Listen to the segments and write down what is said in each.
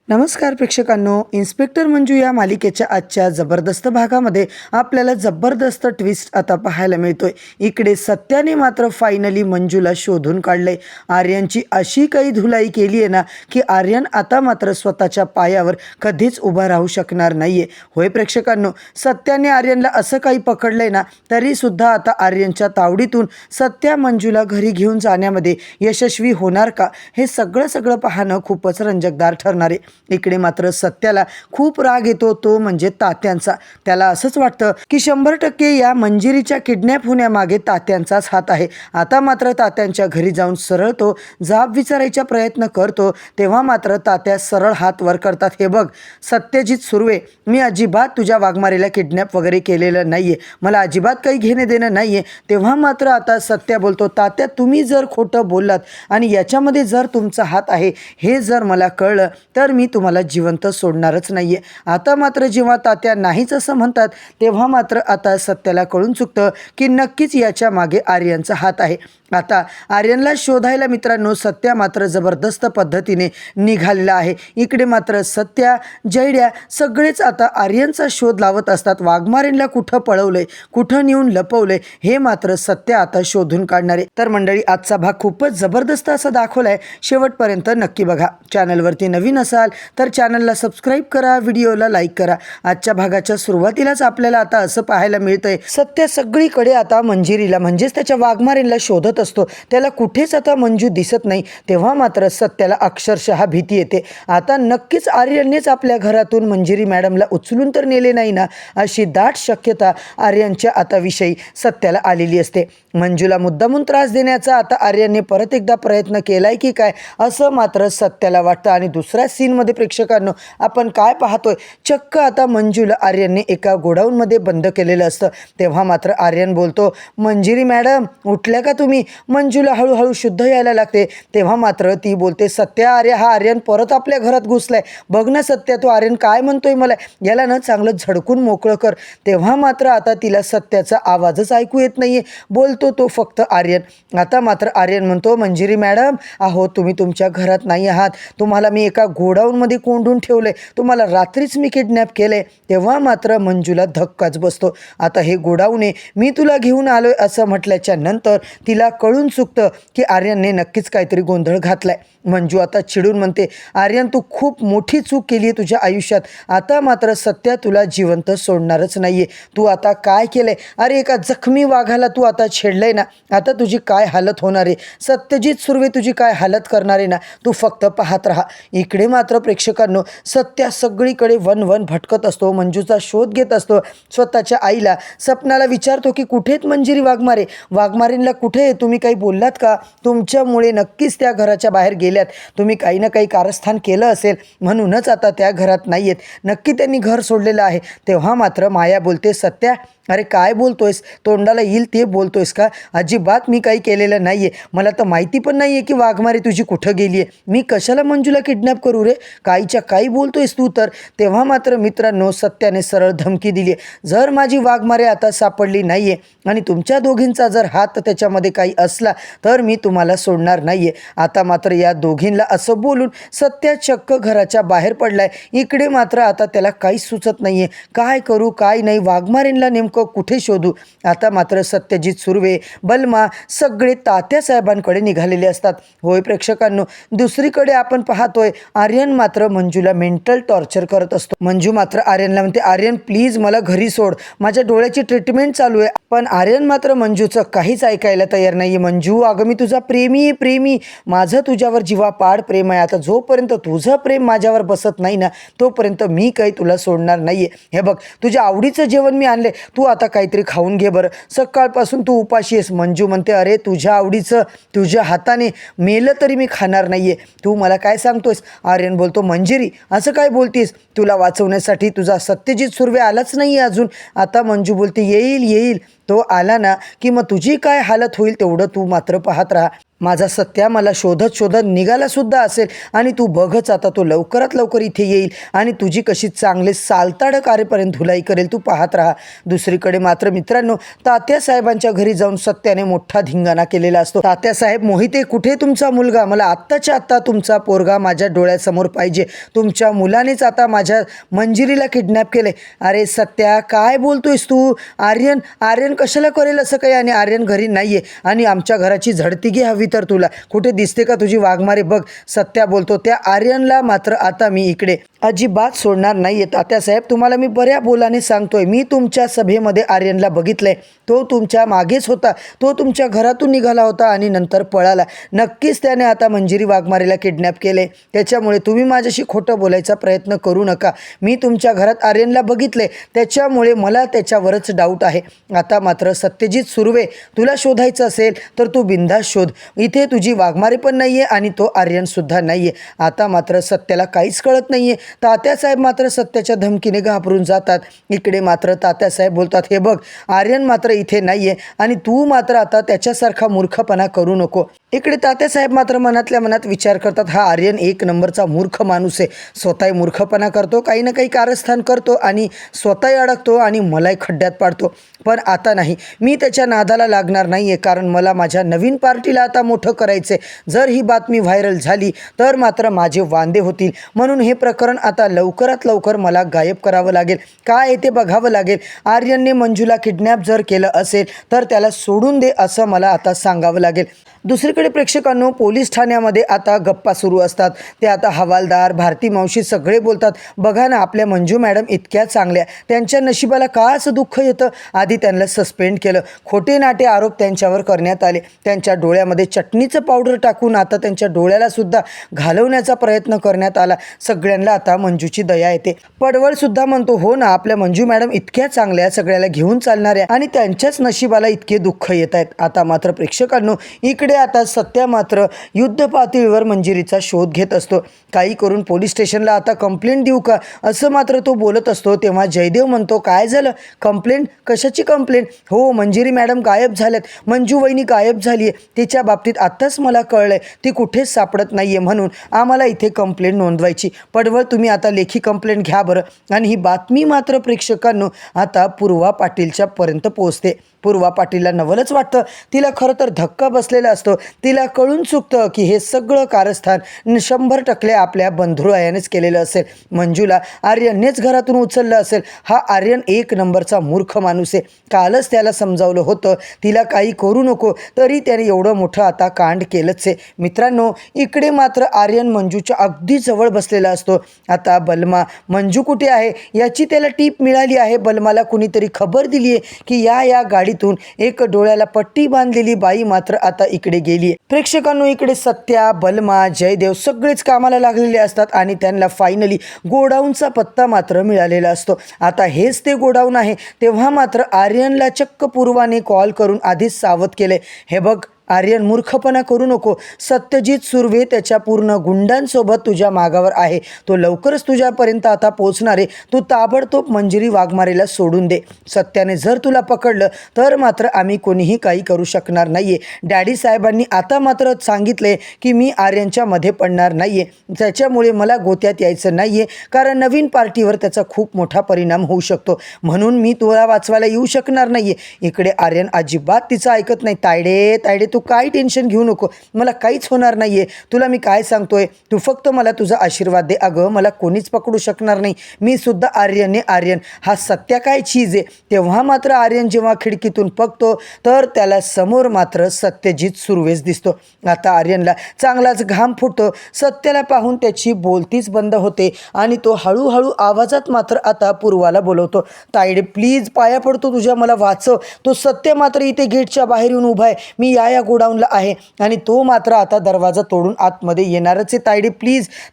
नमस्कार प्रेक्षकांनो, इन्स्पेक्टर मंजू या मालिकेच्या आजच्या जबरदस्त भागामध्ये आपल्याला जबरदस्त ट्विस्ट आता पाहायला मिळतोय। इकडे सत्याने मात्र फायनली मंजूला शोधून काढले। आर्यनची अशी काही धुलाई केली आहे ना की आर्यन आता मात्र स्वतःच्या पायावर कधीच उभा राहू शकणार नाहीये। होय प्रेक्षकांनो, सत्याने आर्यनला असं काही पकडलंय ना तरी सुद्धा आता आर्यनच्या तावडीतून सत्या मंजूला घरी घेऊन जाण्यामध्ये यशस्वी होणार का, हे सगळं पाहणं खूपच रंजकदार ठरणार आहे। इकडे मात्र सत्याला खूप राग येतो, तो म्हणजे तात्यांचा। त्याला असंच वाटतं की 100% या मंजिरीच्या किडनॅप होण्यामागे तात्यांचाच हात आहे। आता मात्र तात्यांच्या घरी जाऊन सरळ तो जाब विचारायचा प्रयत्न करतो, तेव्हा मात्र तात्या सरळ हात वर करतात। हे बघ सत्यजित सुर्वे, मी अजिबात तुझ्या वाघमारेला किडनॅप वगैरे केलेलं नाहीये, मला अजिबात काही घेणे देणं नाहीये। तेव्हा मात्र आता सत्या बोलतो, तात्या तुम्ही जर खोटं बोललात आणि याच्यामध्ये जर तुमचा हात आहे हे जर मला कळलं तर मी तुम्हाला जिवंत सोडणारच नाहीये। आता मात्र जेव्हा तात्या नाहीच असं म्हणतात तेव्हा मात्र आता सत्याला कळून चुकतं की नक्कीच याच्या मागे आर्यनचा हात आहे। आता आर्यनला शोधायला मित्रांनो सत्या मात्र जबरदस्त पद्धतीने निघालेला आहे। इकडे मात्र सत्या, जयड्या सगळेच आता आर्यनचा शोध लावत असतात। वाघमारेंना कुठं पळवलंय, कुठं नेऊन लपवलंय हे मात्र सत्या आता शोधून काढणार आहे। तर मंडळी, आजचा भाग खूपच जबरदस्त असा दाखवलाय, शेवटपर्यंत नक्की बघा। चॅनलवरती नवीन असाल तर चॅनलला सबस्क्राईब करा, व्हिडिओला लाईक करा। आजच्या भागाच्या सुरुवातीलाच आपल्याला आता असं पाहायला मिळतंय, सत्या सगळीकडे आता मंजिरीला म्हणजेच त्याच्या वाघमारेंना शोधत असतो, त्याला कुठेच आता मंजू दिसत नाही। तेव्हा मात्र सत्याला अक्षरशः भीती येते, आता नक्कीच आर्यननेच आपल्या घरातून मंजिरी मॅडमला उचलून तर नेले नाही ना, अशी दाट शक्यता आर्यनच्या आता विषयी सत्याला आलेली असते। मंजूला मुद्दामून त्रास देण्याचा आता आर्यनने परत एकदा प्रयत्न केलाय की काय, असं मात्र सत्याला वाटतं। आणि दुसऱ्या सीनमध्ये प्रेक्षकांनो आपण काय पाहतोय, चक्क आता मंजूला आर्यनने एका गोडाऊनमध्ये बंद केलेलं असतं। तेव्हा मात्र आर्यन बोलतो, मंजिरी मॅडम उठल्या का तुम्ही? मंजूला हळूहळू शुद्ध यायला लागते। तेव्हा मात्र ती बोलते, सत्या अरे हा आर्यन परत आपल्या घरात घुसलाय, बघ ना सत्या तो आर्यन काय म्हणतोय, मला याला ना चांगलं झडकून मोकळं कर। तेव्हा मात्र आता तिला सत्याचा आवाजच ऐकू येत नाहीये, बोलतो तो फक्त आर्यन। आता मात्र आर्यन म्हणतो, मंजिरी मॅडम अहो तुम्ही तुमच्या घरात नाही आहात, तुम्हाला मी एका गोडाऊनमध्ये कोंडून ठेवलंय, तुम्हाला रात्रीच मी किडनॅप केलंय। तेव्हा मात्र मंजूला धक्काच बसतो, आता हे गोडाऊन आहे, मी तुला घेऊन आलोय असं म्हटल्याच्या नंतर तिला कळून चुकतं की आर्यनने नक्कीच काहीतरी गोंधळ घातलाय। मंजू आता चिडून म्हणते, आर्यन तू खूप मोठी चूक केली आहे तुझ्या आयुष्यात, आता मात्र सत्या तुला जिवंत सोडणारच नाहीये। तू आता काय केलंय, अरे एका जखमी वाघाला तू आता छेडलंय ना, आता तुझी काय हालत होणार आहे, सत्यजित सुर्वे तुझी काय हालत करणार आहे ना, तू फक्त पाहत राहा। इकडे मात्र प्रेक्षकांनो सत्या सगळीकडे वन भटकत असतो, मंजूचा शोध घेत असतो। स्वतःच्या आईला सपनाला विचारतो की कुठेत मंजिरी वाघमारे, वाघमारेंना कुठे, तुम्ही काही बोललात का? तुमच्यामुळे नक्कीच त्या घराच्या बाहेर गेल्यात, तुम्ही काही ना काही कारस्थान केलं असेल म्हणूनच आता त्या घरात नाही आहेत, नक्की त्यांनी घर सोडलेलं आहे। तेव्हा मात्र माया बोलते, सत्या अरे काय बोलतोयस, तोंडाला येईल ते बोलतोयस का? अजिबात मी काही केलेलं नाहीये, मला तर माहिती पण नाहीये की वाघमारे तुझी कुठं गेली आहे, मी कशाला मंजूला किडनॅप करू रे, काहीच्या काही बोलतोयस तू तर। तेव्हा मात्र मित्रांनो सत्याने सरळ धमकी दिली आहे, जर माझी वाघमारे आता सापडली नाहीये आणि तुमच्या दोघींचा जर हात त्याच्यामध्ये काही असला तर मी तुम्हाला सोडणार नाहीये। आता मात्र या दोघींना असं बोलून सत्या चक्क घराच्या बाहेर पडलाय। इकडे मात्र आता त्याला काहीच सुचत नाहीये, काय करू काय नाही, वाघमारेंना नेमकं कुठे शोधू। आता मात्र सत्यजित सुर्वे, बलमा सगळे तात्या साहेबांकडे निघालेले असतात। होय प्रेक्षकांनो, दुसरीकडे आपण पाहतोय आर्यन मात्र मंजूला मेंटल टॉर्चर करत असतो। मंजू मात्र आर्यनला म्हणते, आर्यन प्लीज मला घरी सोड, माझ्या डोळ्याची ट्रीटमेंट चालू आहे। पण आर्यन मात्र मंजूचं काहीच ऐकायला तयार नाहीये। मंजू अगं मी तुझा प्रेमी, माझं तुझ्यावर जीवापाड प्रेम आहे, आता जोपर्यंत तुझं प्रेम माझ्यावर बसत नाही ना तोपर्यंत मी काही तुला सोडणार नाहीये। हे बघ तुझ्या आवडीचं जेवण मी आणले, तू आता काहीतरी खाऊन घे बरं, सकाळपासून तू उपाशी आहेस। मंजू म्हणते, अरे तुझ्या आवडीचं तुझ्या हाताने मेलं तरी मी खाणार नाहीये, तू मला काय सांगतोयस? आर्यन बोलतो, मंजिरी असं काय बोलतीस, तुला वाचवण्यासाठी तुझा सत्यजित सुर्वे आलाच नाही अजून। आता मंजू बोलते, येईल तो आला ना की मग तुझी काय हालत होईल तेवढं तू मात्र पाहत राहा। माझा सत्या मला शोधत शोधत निघाला सुद्धा असेल आणि तू बघच आता तो लवकरात लवकर इथे येईल आणि तुझी कशी चांगले सालताडं कारेपर्यंत धुलाई करेल, तू पाहत राहा. दुसरीकडे मात्र मित्रांनो, तात्यासाहेबांच्या घरी जाऊन सत्याने मोठा धिंगाणा केलेला असतो. तात्यासाहेब, मोहिते कुठे तुमचा मुलगा? मला आत्ताच्या आत्ता तुमचा पोरगा माझ्या डोळ्यासमोर पाहिजे. तुमच्या मुलानेच आता माझ्या मंजिरीला किडनॅप केले. अरे सत्या, काय बोलतोयस तू? आर्यन कशाला करेल असं काही? आणि आर्यन घरी नाहीये आणि आमच्या घराची झडतिगी हवी तर तुला कुठे दिसते का तुझी वाघमारे? बघ, सत्या बोलतो. त्या आर्यनला मात्र आता मी इकडे अजिबात सोडणार नाहीये. तात्यासाहेब, तुम्हाला मी बऱ्या बोलाने सांगतोय, मी तुमच्या सभेमध्ये आर्यनला बघितलंय. तो तुमच्या मागेच होता. तो तुमच्या घरातून निघाला होता आणि नंतर पळाला. नक्कीच त्याने आता मंजिरी वाघमारेला किडनॅप केले. त्याच्यामुळे तुम्ही माझ्याशी खोटं बोलायचा प्रयत्न करू नका. मी तुमच्या घरात आर्यनला बघितले, त्याच्यामुळे मला त्याच्यावरच डाऊट आहे. आता मात्र सत्यजित सुर्वे, तुला शोधायचं असेल तर तू बिनधास्त शोध. इथे तुझी वाघमारे पण नाहीये आणि तो आर्यनसुद्धा नाहीये. आता मात्र सत्याला काहीच कळत नाहीये. तात्यासाहेब मात्र सत्याच्या धमकीने घाबरून जातात. इकडे मात्र तात्यासाहेब बोलतात, हे बघ, आर्यन मात्र इथे नाहीये आणि तू मात्र आता त्याच्यासारखा मूर्खपणा करू नको. इकडे तात्यासाहेब मात्र मनातल्या मनात विचार करतात, हा आर्यन एक नंबरचा मूर्ख माणूस आहे. स्वतःही मूर्खपणा करतो, काही ना काही कारस्थान करतो आणि स्वतःही अडकतो आणि मलाही खड्ड्यात पाडतो. पण आता नाही, मी त्याच्या नादाला लागणार नाही आहे, कारण मला माझ्या नवीन पार्टीला आता मोठं करायचं आहे. जर ही बातमी व्हायरल झाली तर मात्र माझे वांदे होतील. म्हणून हे प्रकरण आता लवकरात लवकर मला गायब करावं लागेल. काय आहे ते बघावं लागेल. आर्यनने मंजूला किडनॅप जर केलं असेल तर त्याला सोडून दे असं मला आता सांगावं लागेल. दुसरीकडे प्रेक्षकांनो, पोलीस ठाण्यामध्ये आता गप्पा सुरू असतात. ते आता हवालदार, भारती मावशी सगळे बोलतात, बघा ना, आपल्या मंजू मॅडम इतक्या चांगल्या, त्यांच्या नशिबाला का असं दुःख येतं? आधी त्यांना सस्पेंड केलं, खोटे नाटे आरोप त्यांच्यावर करण्यात आले, त्यांच्या डोळ्यामध्ये चटणीचं पावडर टाकून आता त्यांच्या डोळ्याला सुद्धा घालवण्याचा प्रयत्न करण्यात आला. सगळ्यांना आता मंजूची दया येते. पडवळसुद्धा म्हणतो, हो ना, आपल्या मंजू मॅडम इतक्या चांगल्या, सगळ्याला घेऊन चालणाऱ्या, आणि त्यांच्याच नशिबाला इतके दुःख येत आहेत. आता मात्र प्रेक्षकांनो, इकडे आता सत्या मात्र युद्ध पातळीवर मंजिरीचा शोध घेत असतो. काही करून पोलीस स्टेशनला आता कंप्लेंट देऊ का असं मात्र तो बोलत असतो. तेव्हा जयदेव म्हणतो, काय झालं? कंप्लेंट? कशाची कंप्लेंट? हो, मंजिरी मॅडम गायब झाल्यात, मंजू वहिनी गायब झाली आहे. तिच्या बाबतीत आत्ताच मला कळलंय, ती कुठेच सापडत नाहीये, म्हणून आम्हाला इथे कंप्लेंट नोंदवायची. पडवळ, तुम्ही आता लेखी कंप्लेंट घ्या बरं. आणि ही बातमी मात्र प्रेक्षकांनो आता पूर्वा पाटीलच्या पर्यंत पोहोचते. पूर्वा पाटीलला नवलच वाटतं. तिला खरं तर धक्का बसलेला असतो. तिला कळून चुकतं की हे सगळं कारस्थान 100% आपल्या बंधुरायानेच केलेलं असेल. मंजूला आर्यननेच घरातून उचललं असेल. हा आर्यन एक नंबरचा मूर्ख माणूस आहे. कालच त्याला समजावलं होतं तिला काही करू नको, तरी त्याने एवढं मोठं आता कांड केलंच आहे. मित्रांनो, इकडे मात्र आर्यन मंजूच्या अगदी जवळ बसलेला असतो. आता बलमा मंजू कुठे आहे याची त्याला टीप मिळाली आहे. बलमाला कुणीतरी खबर दिली आहे की या गाडीतून एक डोळ्याला पट्टी बांधलेली बाई मात्र आता इकडे गेली आहे. प्रेक्षकांनो, इकडे सत्या, बलमा, जयदेव सगळेच कामाला लागलेले असतात आणि त्यांना फायनली गोडाऊनचा पत्ता मात्र मिळालेला असतो. आता हेच ते गोडाऊन आहे. तेव्हा मात्र आर्यनला चक्क पूर्वाने कॉल करून आधीच सावध केले, हे बघ आर्यन, मूर्खपणा करू नको. सत्यजित सुर्वे त्याच्या पूर्ण गुंडांसोबत तुझ्या मागावर आहे. तो लवकरच तुझ्यापर्यंत आता पोहोचणार आहे. तू ताबडतोब मंजिरी वाघमारेला सोडून दे. सत्याने जर तुला पकडलं तर मात्र आम्ही कोणीही काही करू शकणार नाहीये. डॅडी साहेबांनी आता मात्र सांगितले की मी आर्यनच्या मध्ये पडणार नाहीये. त्याच्यामुळे मला गोत्यात यायचं नाहीये, कारण नवीन पार्टीवर त्याचा खूप मोठा परिणाम होऊ शकतो. म्हणून मी तुला वाचवायला येऊ शकणार नाहीये. इकडे आर्यन अजिबात तिचं ऐकत नाही. तायडे तू काय टेन्शन घेऊ नको, मला काहीच होणार नाहीये. तुला मी काय सांगतोय, तू फक्त मला तुझा आशीर्वाद दे. अगं, मला कोणीच पकडू शकणार नाही. मी सुद्धा आर्यन हा सत्या काय चीज आहे. तेव्हा मात्र आर्यन जेव्हा खिडकीतून बघतो तर त्याला समोर मात्र सत्यजित सुर्वेच दिसतो. आता आर्यनला चांगलाच घाम फुटतो. सत्याला पाहून त्याची बोलतीच बंद होते आणि तो हळूहळू आवाजात मात्र आता पूर्वाला बोलवतो, तायडे प्लीज, पाया पडतो तुझ्या, मला वाचव. तो सत्य मात्र इथे गेटच्या बाहेर येऊन उभा आहे. मी या गोडाऊनला आहे आणि तो मात्र आता दरवाजा तोडून आतमध्ये येणारच आहे.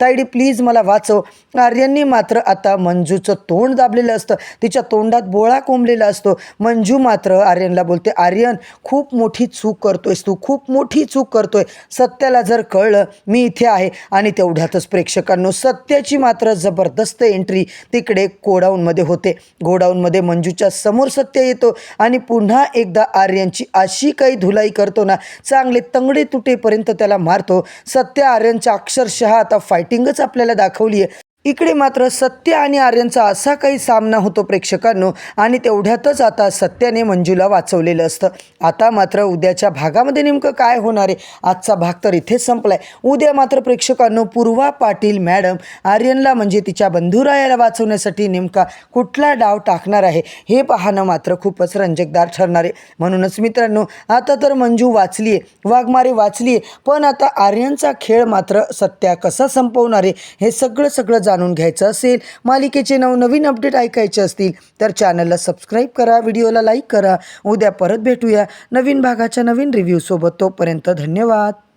तायडे प्लीज मला वाचव. आर्यनने मात्र आता मंजूचं तोंड दाबलेलं असतं. तिच्या तोंडात बोळा कोंबलेला असतो. मंजू मात्र आर्यनला बोलते, आर्यन, खूप मोठी चूक करतोयस तू, खूप मोठी चूक करतोय. सत्याला जर कळलं मी इथे आहे. आणि तेवढ्यातच प्रेक्षकांनो, सत्याची मात्र जबरदस्त एंट्री तिकडे गोडाऊनमध्ये होते. गोडाऊनमध्ये मंजूच्या समोर सत्य येतो आणि पुन्हा एकदा आर्यनची अशी काही धुलाई करतो ना चांगले तंगडे तुटेपर्यंत त्याला मारतो. सत्य आर्यनच्या अक्षरशः आता फायटिंगच आपल्याला दाखवली आहे. इकडे मात्र सत्य आणि आर्यनचा असा काही सामना होतो प्रेक्षकांनो, आणि तेवढ्यातच आता सत्याने मंजूला वाचवलेलं असतं. आता मात्र उद्याच्या भागामध्ये नेमकं काय होणार आहे, आजचा भाग तर इथेच संपलाय. उद्या मात्र प्रेक्षकांनो पूर्वा पाटील मॅडम आर्यनला म्हणजे तिच्या बंधुरायाला वाचवण्यासाठी नेमका कुठला डाव टाकणार आहे हे पाहणं मात्र खूपच रंजकदार ठरणार आहे. म्हणूनच मित्रांनो, आता तर मंजू वाचली आहे, वाघमारे वाचली आहे, पण आता आर्यनचा खेळ मात्र सत्या कसा संपवणार आहे हे सगळं जाणून घ्यायचं असेल, मालिकेचे नवनवीन अपडेट ऐकायचे असतील तर चॅनलला सबस्क्राईब करा, व्हिडिओला लाईक करा. उद्या परत भेटूया नवीन भागाच्या नवीन रिव्ह्यू सोबत. तोपर्यंत धन्यवाद.